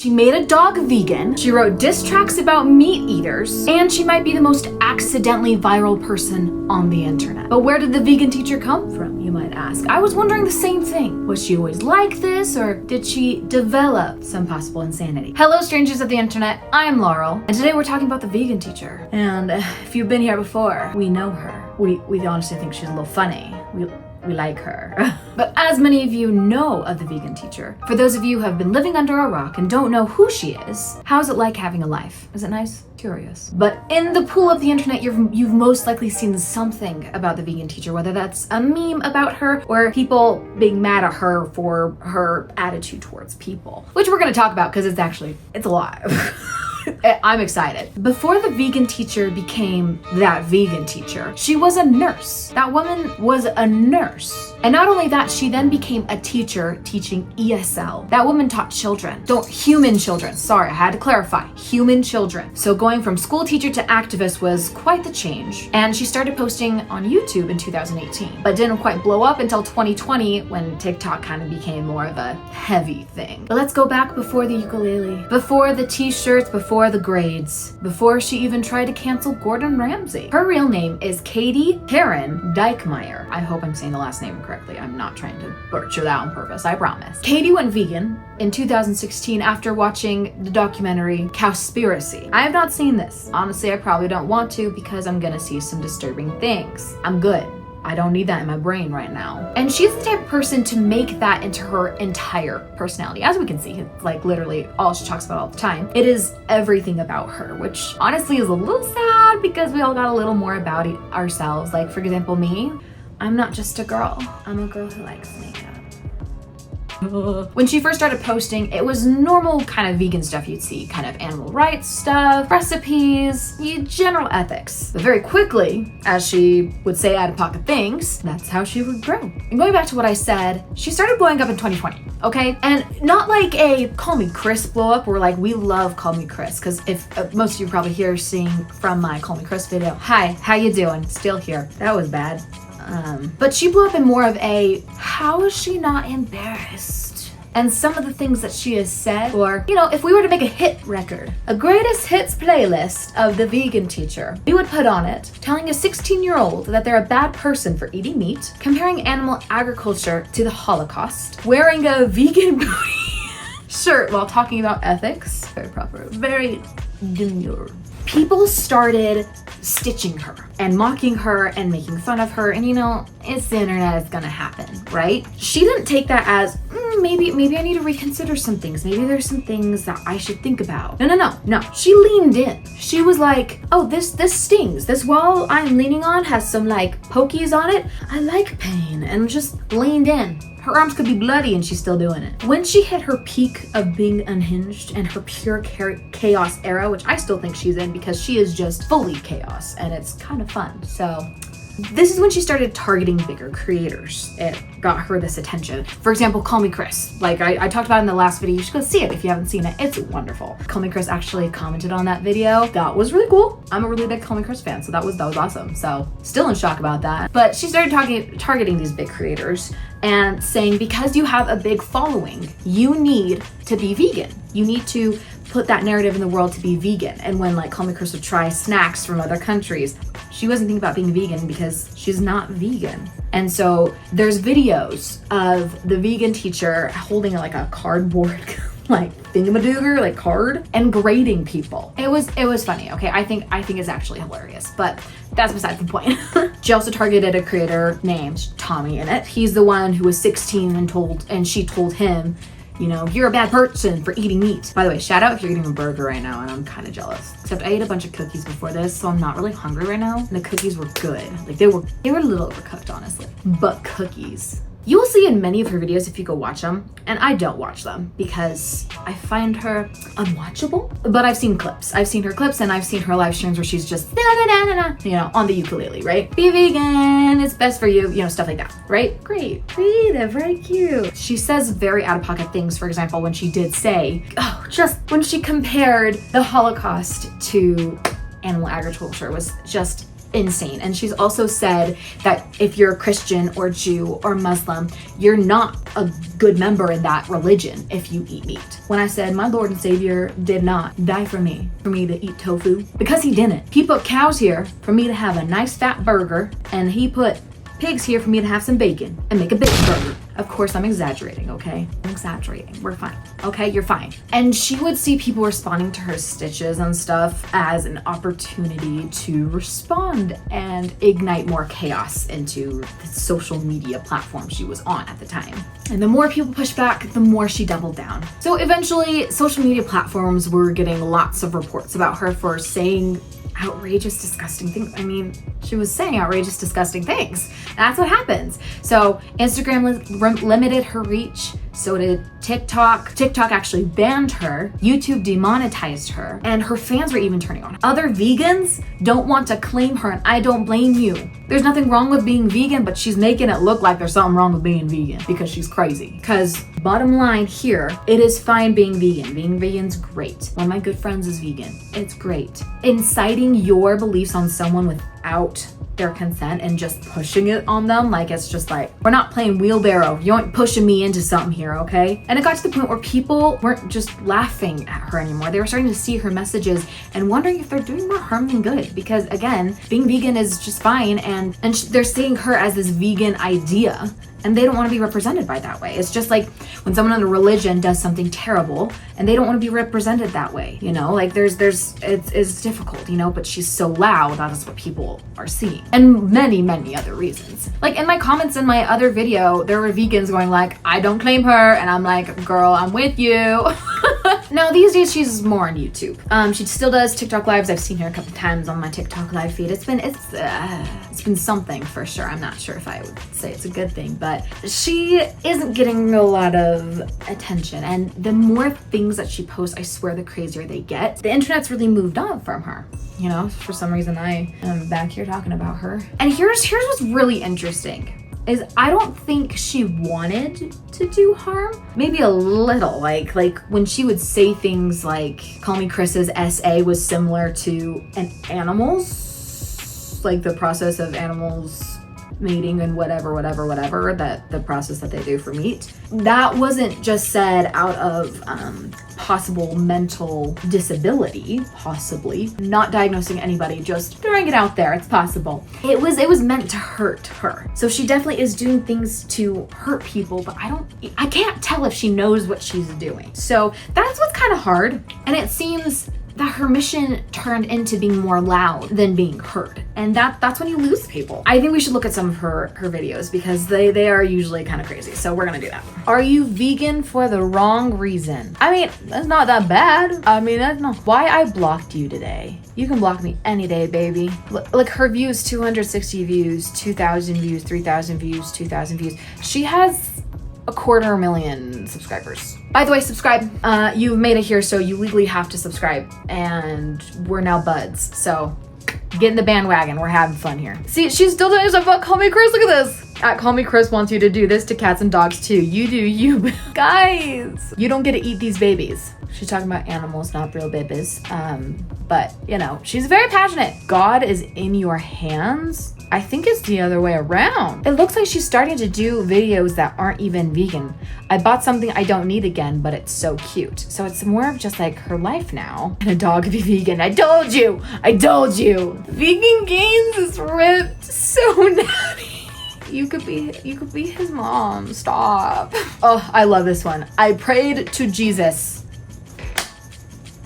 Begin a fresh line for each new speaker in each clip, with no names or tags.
She made a dog vegan. She wrote diss tracks about meat eaters. And she might be the most accidentally viral person on the internet. But where did the vegan teacher come from, you might ask? I was wondering the same thing. Was she always like this, or did she develop some possible insanity? Hello, strangers of the internet. I'm Laurel, and today we're talking about the vegan teacher. And if you've been here before, we know her. We honestly think she's a little funny. We like her. But as many of you know of the vegan teacher, for those of you who have been living under a rock and don't know who she is, how's it like having a life? Is it nice? Curious. But in the pool of the internet, you've most likely seen something about the vegan teacher, whether that's a meme about her or people being mad at her for her attitude towards people, which we're gonna talk about because it's a lot. I'm excited. Before the vegan teacher became that vegan teacher, she was a nurse. That woman was a nurse. And not only that, she then became a teacher teaching ESL. That woman taught human children. Sorry, I had to clarify, human children. So going from school teacher to activist was quite the change. And she started posting on YouTube in 2018, but didn't quite blow up until 2020 when TikTok kind of became more of a heavy thing. But let's go back before the ukulele, before the t-shirts, before the grades, before she even tried to cancel Gordon Ramsay. Her real name is Katie Karen Dykmeyer. I hope I'm saying the last name correctly. I'm not trying to butcher that on purpose, I promise. Katie went vegan in 2016 after watching the documentary Cowspiracy. I have not seen this. Honestly, I probably don't want to because I'm gonna see some disturbing things. I'm good. I don't need that in my brain right now. And she's the type of person to make that into her entire personality. As we can see, it's like literally all she talks about all the time. It is everything about her, which honestly is a little sad because we all got a little more about ourselves. Like, for example, me, I'm not just a girl. I'm a girl who likes makeup. When she first started posting, it was normal kind of vegan stuff you'd see, kind of animal rights stuff, recipes, general ethics. But very quickly, as she would say out-of-pocket things, that's how she would grow. And going back to what I said, she started blowing up in 2020, okay? And not like a Call Me Chris blow up, where like we love Call Me Chris, because if most of you probably here seeing from my Call Me Chris video, hi, how you doing? Still here. That was bad. But she blew up in more of a, how is she not embarrassed? And some of the things that she has said, or, if we were to make a hit record, a greatest hits playlist of the vegan teacher, we would put on it telling a 16-year-old that they're a bad person for eating meat, comparing animal agriculture to the Holocaust, wearing a vegan booty shirt while talking about ethics. Very proper, very demure. People started stitching her and mocking her and making fun of her, and it's the internet, it's gonna happen, right? She didn't take that as maybe I need to reconsider some things. Maybe there's some things that I should think about. No. She leaned in. She was like, oh, this stings. This wall I'm leaning on has some like pokies on it. I like pain, and just leaned in. Her arms could be bloody and she's still doing it. When she hit her peak of being unhinged and her pure chaos era, which I still think she's in because she is just fully chaos and it's kind of fun. So this is when she started targeting bigger creators. It got her this attention. For example, Call Me Chris. Like I talked about in the last video. You should go see it if you haven't seen it. It's wonderful. Call Me Chris actually commented on that video. That was really cool. I'm a really big Call Me Chris fan, so that was awesome. So still in shock about that. But she started targeting these big creators and saying, because you have a big following, you need to be vegan. You need to put that narrative in the world to be vegan. And when like Call Me Chris would try snacks from other countries, she wasn't thinking about being vegan because she's not vegan. And so there's videos of the vegan teacher holding like a cardboard like thingamadooger, like card, and grading people. It was funny, okay? I think it's actually hilarious, but that's besides the point. She also targeted a creator named Tommy in it. He's the one who was 16 and she told him, you're a bad person for eating meat. By the way, shout out if you're eating a burger right now, and I'm kind of jealous. Except I ate a bunch of cookies before this, so I'm not really hungry right now. And the cookies were good. Like they were a little overcooked, honestly. But cookies. You will see in many of her videos if you go watch them, and I don't watch them because I find her unwatchable. But I've seen clips. I've seen her clips and I've seen her live streams where she's just on the ukulele, right? Be vegan, it's best for you, stuff like that, right? Great, creative, very cute. She says very out-of-pocket things. For example, when she did say, just when she compared the Holocaust to animal agriculture was just insane. And she's also said that if you're a Christian or Jew or Muslim, you're not a good member in that religion if you eat meat. When I said my Lord and Savior did not die for me to eat tofu, because he didn't. He put cows here for me to have a nice fat burger, and he put pigs here for me to have some bacon and make a big burger. Of course, I'm exaggerating, okay? I'm exaggerating. We're fine. Okay, you're fine. And she would see people responding to her stitches and stuff as an opportunity to respond and ignite more chaos into the social media platform she was on at the time. And the more people pushed back, the more she doubled down. So eventually, social media platforms were getting lots of reports about her for saying outrageous, disgusting things. I mean, she was saying outrageous, disgusting things. That's what happens. So Instagram limited her reach. So did TikTok. TikTok actually banned her. YouTube demonetized her. And her fans were even turning on her. Other vegans don't want to claim her, and I don't blame you. There's nothing wrong with being vegan, but she's making it look like there's something wrong with being vegan because she's crazy. Because bottom line here, it is fine being vegan. Being vegan's great. One of my good friends is vegan. It's great. Inciting your beliefs on someone without their consent and just pushing it on them, like it's just like, we're not playing wheelbarrow. You aren't pushing me into something here, okay? And it got to the point where people weren't just laughing at her anymore. They were starting to see her messages and wondering if they're doing more harm than good. Because again, being vegan is just fine, and they're seeing her as this vegan idea, and they don't want to be represented by that way. It's just like when someone in a religion does something terrible and they don't want to be represented that way, you know? Like it's difficult, you know, but she's so loud, that is what people are seeing. And many, many other reasons. Like in my comments in my other video, there were vegans going like, I don't claim her, and I'm like, girl, I'm with you. Now these days she's more on YouTube. She still does TikTok lives. I've seen her a couple times on my TikTok live feed. It's been something for sure. I'm not sure if I would say it's a good thing, but she isn't getting a lot of attention. And the more things that she posts, I swear the crazier they get. The internet's really moved on from her. You know, for some reason I am back here talking about her. And here's what's really interesting. Is I don't think she wanted to do harm. Maybe a little, like when she would say things like, Call Me Chris's essay was similar to an animal's, like the process of animals mating and whatever, that the process that they do for meat. That wasn't just said out of possible mental disability, possibly. Not diagnosing anybody, just throwing it out there, it's possible. It was meant to hurt her. So she definitely is doing things to hurt people, but I can't tell if she knows what she's doing. So that's what's kind of hard. And it seems that her mission turned into being more loud than being heard. And that's when you lose people. I think we should look at some of her videos because they are usually kind of crazy. So we're gonna do that. Are you vegan for the wrong reason? I mean, that's not that bad. I mean, that's not why I blocked you today. You can block me any day, baby. Like her views, 260 views, 2,000 views, 3,000 views, 2,000 views. She has 250,000 subscribers. By the way, subscribe. You've made it here, so you legally have to subscribe. And we're now buds, so get in the bandwagon. We're having fun here. See, she's still doing stuff about Call Me Chris. Look at this. At Call Me Chris wants you to do this to cats and dogs too. You do you. Guys, you don't get to eat these babies. She's talking about animals, not real babies. But, you know, she's very passionate. God is in your hands. I think it's the other way around. It looks like she's starting to do videos that aren't even vegan. I bought something I don't need again, but it's so cute. So it's more of just like her life now. And a dog could be vegan. I told you. Vegan Gains is ripped so natty. You could be his mom. Stop. Oh, I love this one. I prayed to Jesus.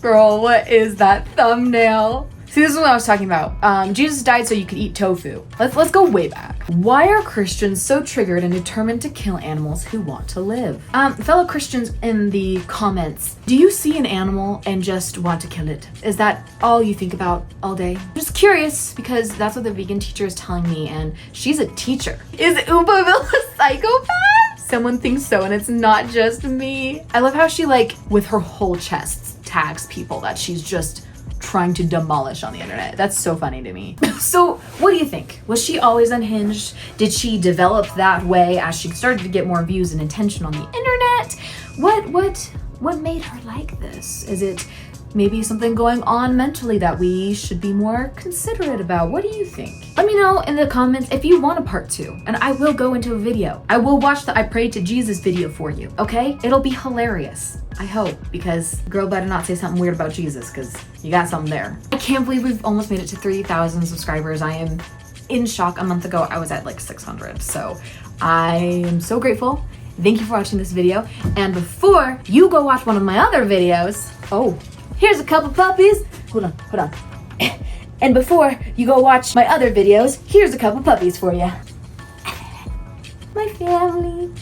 Girl, what is that thumbnail? See, this is what I was talking about. Jesus died so you could eat tofu. Let's go way back. Why are Christians so triggered and determined to kill animals who want to live? Fellow Christians in the comments, do you see an animal and just want to kill it? Is that all you think about all day? Just curious, because that's what the vegan teacher is telling me, and she's a teacher. Is Ubaville a psychopath? Someone thinks so, and it's not just me. I love how she, like, with her whole chest, tags people that she's just trying to demolish on the internet. That's so funny to me. So what do you think? Was she always unhinged? Did she develop that way as she started to get more views and attention on the internet? What made her like this? Is it maybe something going on mentally that we should be more considerate about. What do you think? Let me know in the comments if you want a part 2, and I will go into a video. I will watch the I Prayed to Jesus video for you, okay? It'll be hilarious. I hope, because girl better not say something weird about Jesus, because you got something there. I can't believe we've almost made it to 3,000 subscribers. I am in shock. A month ago, I was at like 600, so I am so grateful. Thank you for watching this video, and before you go watch one of my other videos, oh, here's a couple puppies. Hold on. And before you go watch my other videos, here's a couple puppies for you. My family.